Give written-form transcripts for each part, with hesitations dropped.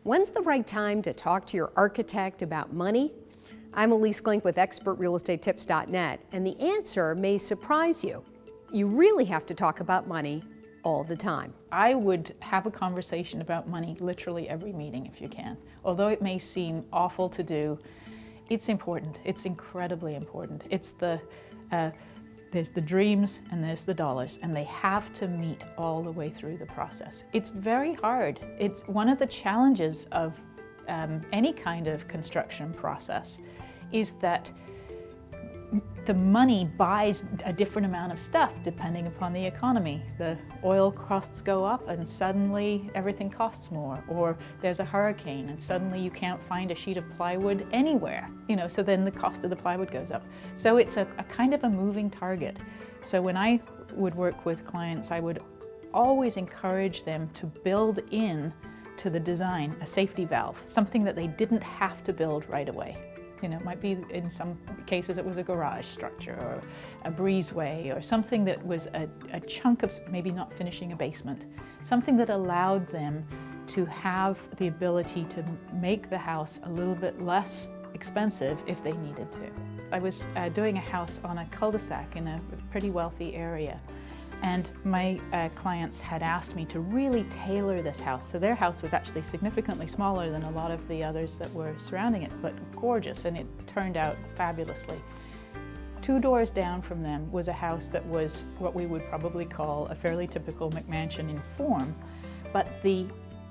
When's the right time to talk to your architect about money? I'm Elise Glink with ExpertRealEstateTips.net, and the answer may surprise you. You really have to talk about money all the time. I would have a conversation about money literally every meeting if you can. Although it may seem awful to do, it's important. It's incredibly important. It's there's the dreams and there's the dollars, and they have to meet all the way through the process. It's very hard. It's one of the challenges of any kind of construction process is that the money buys a different amount of stuff depending upon the economy. The oil costs go up and suddenly everything costs more, or there's a hurricane and suddenly you can't find a sheet of plywood anywhere, so then the cost of the plywood goes up. So it's a kind of a moving target. So when I would work with clients, I would always encourage them to build in to the design a safety valve, something that they didn't have to build right away. It might be, in some cases, it was a garage structure or a breezeway or something that was a chunk of maybe not finishing a basement, something that allowed them to have the ability to make the house a little bit less expensive if they needed to. I was doing a house on a cul-de-sac in a pretty wealthy area, and my clients had asked me to really tailor this house. So their house was actually significantly smaller than a lot of the others that were surrounding it, but gorgeous, and it turned out fabulously. 2 doors down from them was a house that was what we would probably call a fairly typical McMansion in form, but the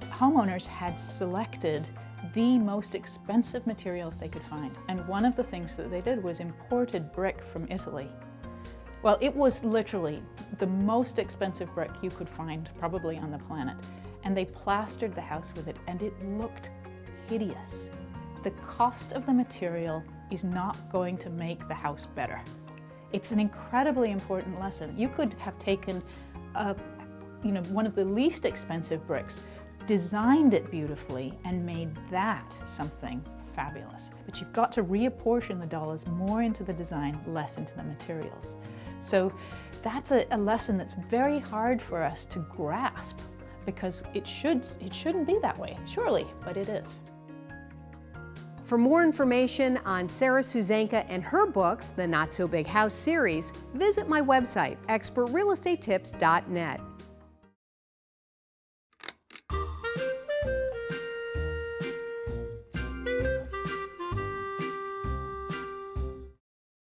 homeowners had selected the most expensive materials they could find. And one of the things that they did was imported brick from Italy. Well, it was literally the most expensive brick you could find probably on the planet. And they plastered the house with it, and it looked hideous. The cost of the material is not going to make the house better. It's an incredibly important lesson. You could have taken one of the least expensive bricks, designed it beautifully, and made that something fabulous. But you've got to reapportion the dollars more into the design, less into the materials. So that's a lesson that's very hard for us to grasp, because it shouldn't be that way, surely, but it is. For more information on Sarah Susanka and her books, the Not So Big House series, visit my website, ExpertRealEstateTips.net.